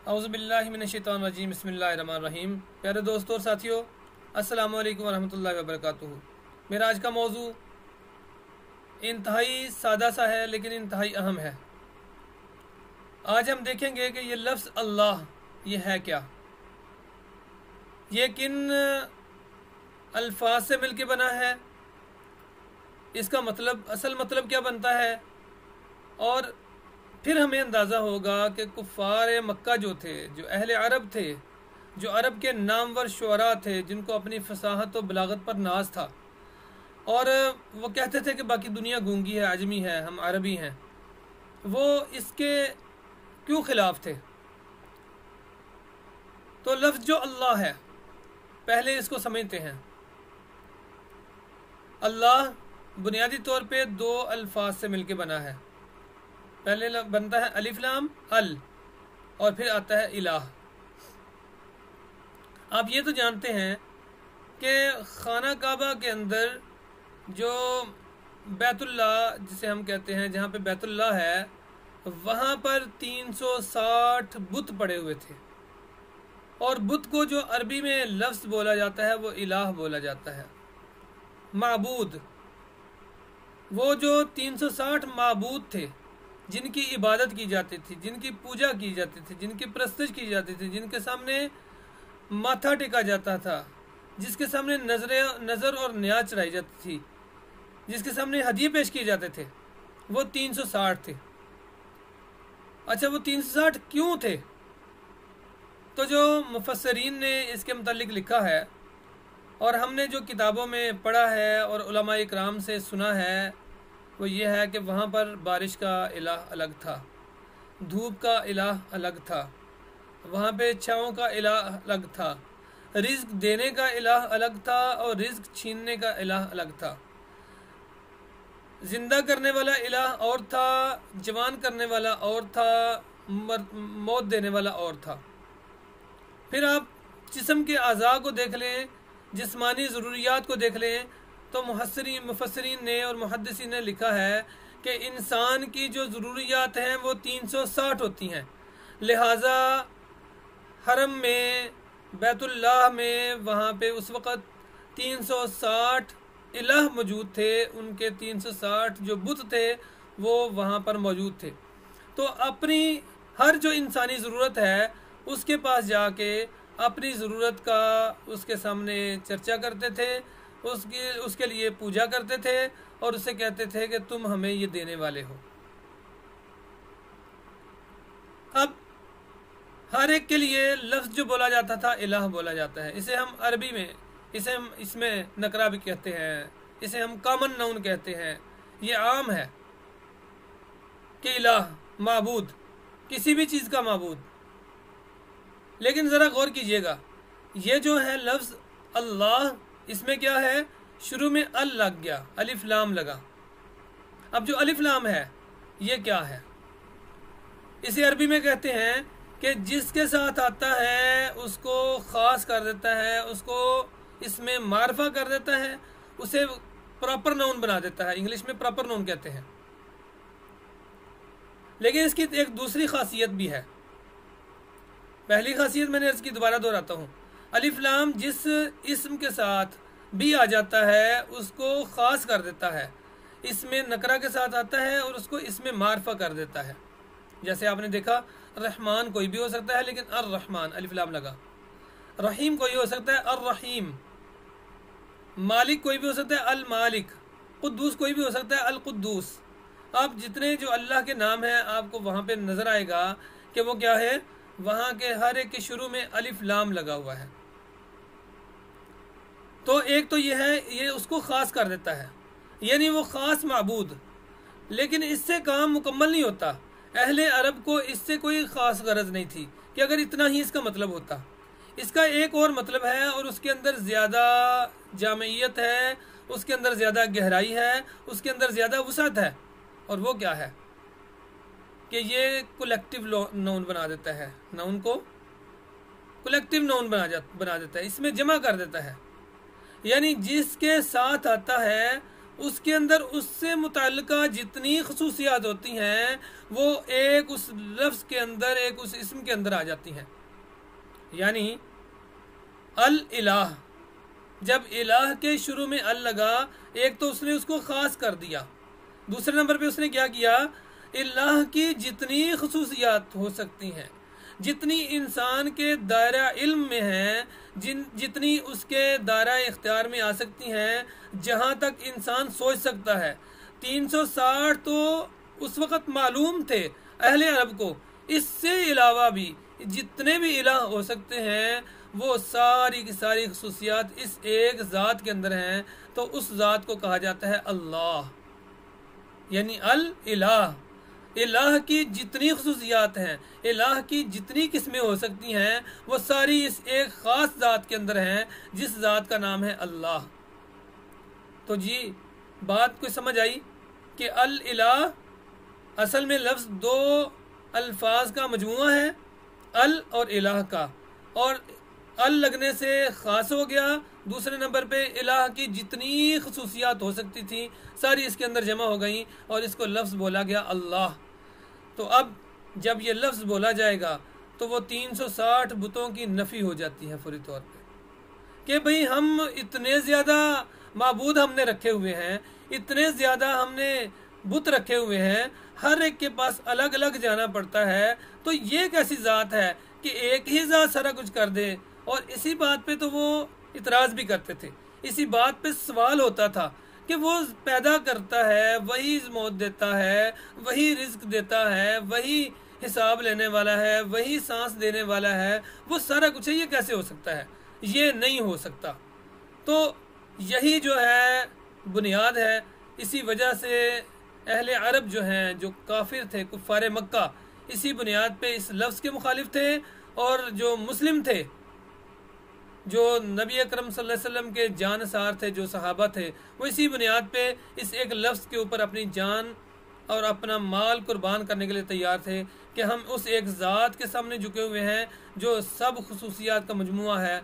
औज़ुबिल्लाहिमिनश्शैतानिर्रजीम बिस्मिल्लाहिर्रहमानिर्रहीम। प्यारे दोस्तों और साथियों, अस्सलामु अलैकुम वरहमतुल्लाहि वबरकातुहू। मेरा आज का मौजू इंतहाई सादा सा है लेकिन इंतहाई अहम है। आज हम देखेंगे कि ये लफ्ज़ अल्लाह ये है क्या, ये किन अल्फाज से मिलके बना है, इसका मतलब असल मतलब क्या बनता है, और फिर हमें अंदाज़ा होगा कि कुफ़ार मक्का जो थे, जो अहले अरब थे, जो अरब के नामवर शुअरा थे, जिनको अपनी फसाहत और बलागत पर नाज था, और वो कहते थे कि बाकी दुनिया गूंगी है, आजमी है, हम अरबी हैं, वो इसके क्यों ख़िलाफ़ थे। तो लफ्ज़ जो अल्लाह है, पहले इसको समझते हैं। अल्लाह बुनियादी तौर पे दो अल्फाज से मिलके बना है। पहले बनता है अलिफ लाम अल, और फिर आता है इलाह। आप ये तो जानते हैं कि खाना काबा के अंदर जो बैतुल्लाह जिसे हम कहते हैं, जहाँ पे बैतुल्लाह है, वहाँ पर 360 बुत पड़े हुए थे, और बुत को जो अरबी में लफ्ज़ बोला जाता है वो इलाह बोला जाता है। माबूद, वो जो 360 माबूद थे जिनकी इबादत की जाती थी, जिनकी पूजा की जाती थी, जिनकी प्रस्तुत की जाती थी, जिनके सामने माथा टेका जाता था, जिसके सामने नज़र और न्याज चढ़ाई जाती थी, जिसके सामने हदिये पेश किए जाते थे, वो 360 थे। अच्छा, वो 360 क्यों थे? तो जो मुफस्सरीन ने इसके मुतालिक लिखा है, और हमने जो किताबों में पढ़ा है और उलमा इकराम से सुना है, वो ये है कि वहाँ पर बारिश का इलाह अलग था, धूप का इलाह अलग था, वहाँ पे छाँव का इलाह अलग था, रिज़्क देने का इलाह अलग था और रिज़्क छीनने का इलाह अलग था, ज़िंदा करने वाला इलाह और था, जवान करने वाला और था, मौत देने वाला और था। फिर आप जिस्म के अज़ा को देख लें, जिस्मानी ज़रूरियात को देख लें, तो मुफस्सरीन ने और मुहद्दिसीन ने लिखा है कि इंसान की जो ज़रूरियात हैं वो 360 होती हैं। लिहाजा हरम में, बैतुल्लाह में, वहाँ पे उस वक़्त 360 इलाह मौजूद थे, उनके 360 जो बुत थे वो वहाँ पर मौजूद थे। तो अपनी हर जो इंसानी ज़रूरत है उसके पास जाके अपनी ज़रूरत का उसके सामने चर्चा करते थे, उसके लिए पूजा करते थे, और उससे कहते थे कि तुम हमें ये देने वाले हो। अब हर एक के लिए लफ्ज़ जो बोला जाता था इलाह बोला जाता है। इसे हम अरबी में इसमें नकरा भी कहते हैं, इसे हम कॉमन नाउन कहते हैं। ये आम है कि इलाह माबूद, किसी भी चीज़ का माबूद। लेकिन ज़रा गौर कीजिएगा, ये जो है लफ्ज़ अल्लाह, इसमें क्या है, शुरू में अल लग गया, अलिफ लाम लगा। अब जो अलिफ लाम है ये क्या है? इसे अरबी में कहते हैं कि जिसके साथ आता है उसको ख़ास कर देता है, उसको इसमें मारफा कर देता है, उसे प्रॉपर नाउन बना देता है। इंग्लिश में प्रॉपर नाउन कहते हैं। लेकिन इसकी एक दूसरी खासियत भी है। पहली खासियत मैंने इसकी दोबारा दोहराता हूँ। अलिफ लाम जिस इस्म के साथ भी आ जाता है उसको ख़ास कर देता है, इसमें नकरा के साथ आता है और उसको इसमें मारफा कर देता है। जैसे आपने देखा, रहमान कोई भी हो सकता है लेकिन अर रहमान अलिफ लाम लगा। रहीम कोई हो सकता है अर रहीम। मालिक कोई भी हो सकता है अल मालिक। कुद्दूस कोई भी हो सकता है अल कुद्दूस। अब जितने जो अल्लाह के नाम हैं आपको वहाँ पे नज़र आएगा कि वो क्या है, वहाँ के हर एक के शुरू में अलिफ लाम लगा हुआ है। तो एक तो ये है, ये उसको ख़ास कर देता है, यानी वो ख़ास माबूद। लेकिन इससे काम मुकम्मल नहीं होता। अहले अरब को इससे कोई ख़ास गरज नहीं थी कि अगर इतना ही इसका मतलब होता। इसका एक और मतलब है, और उसके अंदर ज़्यादा जामियत है, उसके अंदर ज़्यादा गहराई है, उसके अंदर ज़्यादा वसअत है। और वो क्या है कि ये कलेक्टिव नाउन बना देता है, नाउन को कलेक्टिव नाउन बना देता है, इसमें जमा कर देता है। यानी जिसके साथ आता है उसके अंदर उससे मुतल्लिका जितनी खसूसियात होती हैं वो एक उस लफ्ज़ के अंदर, एक उस इस्म के अंदर आ जाती हैं। यानी अल इलाह, जब इलाह के शुरू में अल लगा, एक तो उसने उसको ख़ास कर दिया, दूसरे नंबर पे उसने क्या किया, इलाह की जितनी खसूसियात हो सकती हैं, जितनी इंसान के दायरा इल्म में हैं, जितनी उसके दायरा इख्तियार में आ सकती हैं, जहाँ तक इंसान सोच सकता है। 360 तो उस वक़्त मालूम थे अहले अरब को, इससे अलावा भी जितने भी इलाह हो सकते हैं वो सारी की सारी खसूसियात इस एक ज़ात के अंदर हैं। तो उस ज़ात को कहा जाता है अल्लाह, यानी अल इलाह। इलाह की जितनी खसूसियात हैं, इलाह की जितनी किस्में हो सकती हैं, वो सारी इस एक ख़ास ज़ात के अंदर हैं, जिस ज़ात का नाम है अल्लाह। तो जी बात कोई समझ आई कि अल इलाह असल में लफ्ज़ दो अल्फाज का मजमुआ है, अल और इलाह का, और अल लगने से ख़ास हो गया। दूसरे नंबर पे इलाह की जितनी खसूसियात हो सकती थी सारी इसके अंदर जमा हो गई और इसको लफ्ज़ बोला गया अल्लाह। तो अब जब ये लफ्ज़ बोला जाएगा तो वो 360 बुतों की नफ़ी हो जाती है फौरी तौर पे, कि भाई हम इतने ज़्यादा माबूद हमने रखे हुए हैं, इतने ज़्यादा हमने बुत रखे हुए हैं, हर एक के पास अलग अलग जाना पड़ता है। तो ये कैसी ज़ात है कि एक ही ज़ात सारा कुछ कर दे। और इसी बात पे तो वो इतराज़ भी करते थे, इसी बात पे सवाल होता था कि वो पैदा करता है, वही मौत देता है, वही रिज्क देता है, वही हिसाब लेने वाला है, वही सांस देने वाला है, वो सारा कुछ है, ये कैसे हो सकता है? ये नहीं हो सकता। तो यही जो है बुनियाद है। इसी वजह से अहले अरब जो हैं, जो काफिर थे, कुफ़ारे मक्का, इसी बुनियाद पे इस लफ्ज़ के मुखालिफ थे, और जो मुस्लिम थे, जो नबी अकरम सल्लल्लाहु अलैहि वसल्लम के जानसार थे, जो सहाबा थे, वो इसी बुनियाद पे इस एक लफ्ज़ के ऊपर अपनी जान और अपना माल कुर्बान करने के लिए तैयार थे कि हम उस एक ज़ात के सामने झुके हुए हैं जो सब खुसूसियात का मजमुआ है।